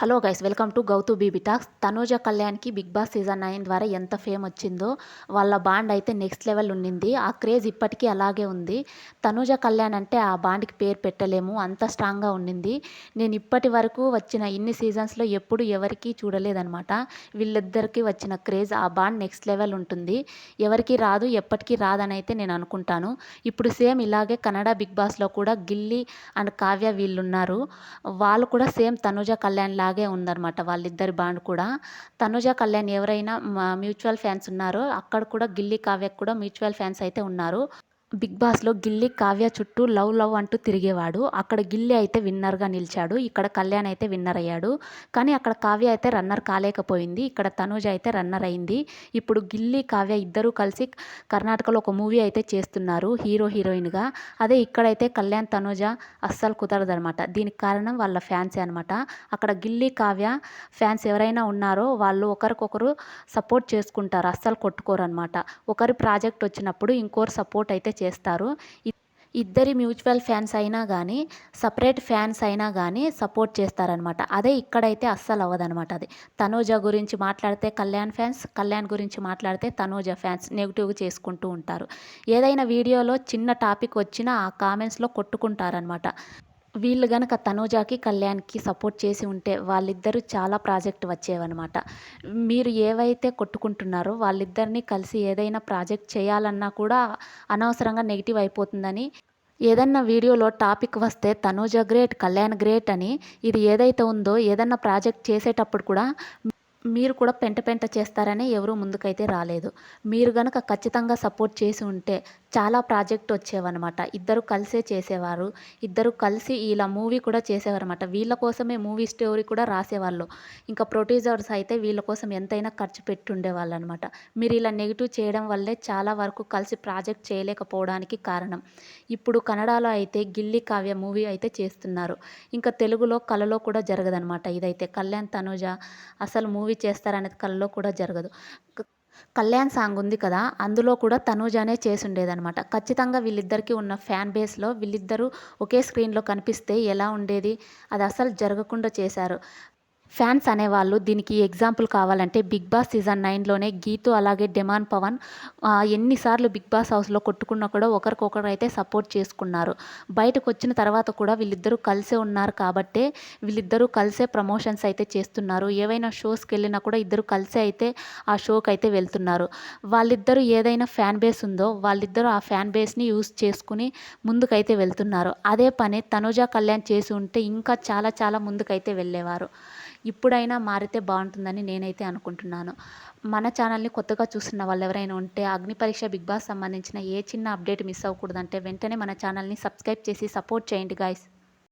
Hello guys, welcome to Gautu BB talks. Tanuja కళ్యాణ్కి Bigg boss season 9 ద్వారా ఎంత ఫేమ్ వచ్చిందో వాళ్ళ బాండ్ అయితే నెక్స్ట్ లెవెల్ ఉండింది. ఆ క్రేజ్ ఇప్పటికీ అలాగే ఉంది. తనూజ కళ్యాణ్ అంటే ఆ బాండ్కి పేరు పెట్టలేము, అంత స్ట్రాంగ్గా ఉండింది. నేను ఇప్పటి వరకు వచ్చిన ఇన్ని సీజన్స్లో ఎప్పుడు ఎవరికీ చూడలేదనమాట. వీళ్ళిద్దరికీ వచ్చిన క్రేజ్, ఆ బాండ్ నెక్స్ట్ లెవెల్ ఉంటుంది. ఎవరికి రాదు, ఎప్పటికీ రాదని అయితే నేను అనుకుంటాను. ఇప్పుడు సేమ్ ఇలాగే కన్నడ బిగ్ బాస్లో కూడా గిల్లీ అండ్ కావ్య వీళ్ళున్నారు. వాళ్ళు కూడా సేమ్ తనూజ కళ్యాణ్ లాగే ఉందన్నమాట వాళ్ళిద్దరి బాండ్ కూడా. తనూజ కళ్యాణ్ ఎవరైనా మ్యూచువల్ ఫ్యాన్స్ ఉన్నారో అక్కడ కూడా గిల్లీ కావ్యకు కూడా మ్యూచువల్ ఫ్యాన్స్ అయితే ఉన్నారు. బిగ్ బాస్లో గిల్లీ కావ్య చుట్టూ లవ్ లవ్ అంటూ తిరిగేవాడు. అక్కడ గిల్లీ అయితే విన్నర్గా నిలిచాడు, ఇక్కడ కళ్యాణ్ అయితే విన్నర్ అయ్యాడు. కానీ అక్కడ కావ్య అయితే రన్నర్ కాలేకపోయింది, ఇక్కడ తనూజ అయితే రన్నర్ అయింది. ఇప్పుడు గిల్లీ కావ్య ఇద్దరూ కలిసి కర్ణాటకలో ఒక మూవీ అయితే చేస్తున్నారు హీరో హీరోయిన్గా. అదే ఇక్కడైతే కళ్యాణ్ తనూజ అస్సలు కుదరదనమాట. దీనికి కారణం వాళ్ళ ఫ్యాన్సే అనమాట. అక్కడ గిల్లీ కావ్య ఫ్యాన్స్ ఎవరైనా ఉన్నారో వాళ్ళు ఒకరికొకరు సపోర్ట్ చేసుకుంటారు, అస్సలు కొట్టుకోరు అనమాట. ఒకరి ప్రాజెక్ట్ వచ్చినప్పుడు ఇంకోరు సపోర్ట్ అయితే చేస్తారు. ఇద్దరి మ్యూచువల్ ఫ్యాన్స్ అయినా కానీ, సపరేట్ ఫ్యాన్స్ అయినా కానీ సపోర్ట్ చేస్తారనమాట. అదే ఇక్కడైతే అస్సలు అవ్వదనమాట. అది తనూజ గురించి మాట్లాడితే కళ్యాణ్ ఫ్యాన్స్, కళ్యాణ్ గురించి మాట్లాడితే తనూజ ఫ్యాన్స్ నెగిటివ్గా చేసుకుంటూ ఉంటారు. ఏదైనా వీడియోలో చిన్న టాపిక్ వచ్చినా ఆ కామెంట్స్లో కొట్టుకుంటారనమాట. వీళ్ళు గనక తనూజకి కళ్యాణ్కి సపోర్ట్ చేసి ఉంటే వాళ్ళిద్దరూ చాలా ప్రాజెక్ట్ వచ్చేవన్నమాట. మీరు ఏవైతే కొట్టుకుంటున్నారో వాళ్ళిద్దరిని కలిసి ఏదైనా ప్రాజెక్ట్ చేయాలన్నా కూడా అనవసరంగా నెగిటివ్ అయిపోతుందని, ఏదన్నా వీడియోలో టాపిక్ వస్తే తనూజ గ్రేట్, కళ్యాణ్ గ్రేట్ అని, ఇది ఏదైతే ఉందో ఏదన్నా ప్రాజెక్ట్ చేసేటప్పుడు కూడా మీరు కూడా పెంట పెంట చేస్తారని ఎవరు ముందుకైతే రాలేదు. మీరు గనక ఖచ్చితంగా సపోర్ట్ చేసి ఉంటే చాలా ప్రాజెక్ట్ వచ్చేవన్నమాట. ఇద్దరు కలిసే చేసేవారు, ఇద్దరు కలిసి ఇలా మూవీ కూడా చేసేవారన్నమాట. వీళ్ళ కోసమే మూవీ స్టోరీ కూడా రాసేవాళ్ళు. ఇంకా ప్రొడ్యూసర్స్ అయితే వీళ్ళ కోసం ఎంతైనా ఖర్చు పెట్టి ఉండేవాళ్ళు అనమాట. మీరు ఇలా నెగిటివ్ చేయడం వల్లే చాలా వరకు కలిసి ప్రాజెక్ట్ చేయలేకపోవడానికి కారణం. ఇప్పుడు కన్నడలో అయితే గిల్లీ కావ్య మూవీ అయితే చేస్తున్నారు. ఇంకా తెలుగులో కలలో కూడా జరగదనమాట. ఇదైతే కళ్యాణ్ తనూజ అసలు మూవీ చేస్తారనేది కలలో కూడా జరగదు. కళ్యాణ్ సాంగ్ ఉంది కదా, అందులో కూడా తనూజానే చేసుండేదనమాట. ఖచ్చితంగా వీళ్ళిద్దరికీ ఉన్న ఫ్యాన్ బేస్లో వీళ్ళిద్దరూ ఒకే స్క్రీన్లో కనిపిస్తే ఎలా ఉండేది, అది అసలు జరగకుండా చేశారు. ఫ్యాన్స్ అనేవాళ్ళు దీనికి ఎగ్జాంపుల్ కావాలంటే బిగ్ బాస్ సీజన్ 9లోనే గీతు అలాగే డెమాన్ పవన్ ఎన్నిసార్లు బిగ్ బాస్ హౌస్లో కొట్టుకున్నా కూడా ఒకరికొకరు అయితే సపోర్ట్ చేసుకున్నారు. బయటకు వచ్చిన తర్వాత కూడా వీళ్ళిద్దరూ కలిసే ఉన్నారు కాబట్టే వీళ్ళిద్దరూ కలిసే ప్రమోషన్స్ అయితే చేస్తున్నారు. ఏవైనా షోస్కి వెళ్ళినా కూడా ఇద్దరు కలిసే అయితే ఆ షోకి అయితే వెళ్తున్నారు. వాళ్ళిద్దరూ ఏదైనా ఫ్యాన్ బేస్ ఉందో వాళ్ళిద్దరూ ఆ ఫ్యాన్ బేస్ని యూస్ చేసుకుని ముందుకైతే వెళ్తున్నారు. అదే పని తనూజ కళ్యాణ్ చేసి ఉంటే ఇంకా చాలా చాలా ముందుకైతే వెళ్ళేవారు. ఇప్పుడైనా మారితే బాగుంటుందని నేనైతే అనుకుంటున్నాను. మన ఛానల్ని కొత్తగా చూస్తున్న వాళ్ళు ఎవరైనా ఉంటే అగ్ని పరీక్ష బిగ్ బాస్ సంబంధించిన ఏ చిన్న అప్డేట్ మిస్ అవ్వకూడదంటే వెంటనే మన ఛానల్ని సబ్స్క్రైబ్ చేసి సపోర్ట్ చేయండి గాయ్స్.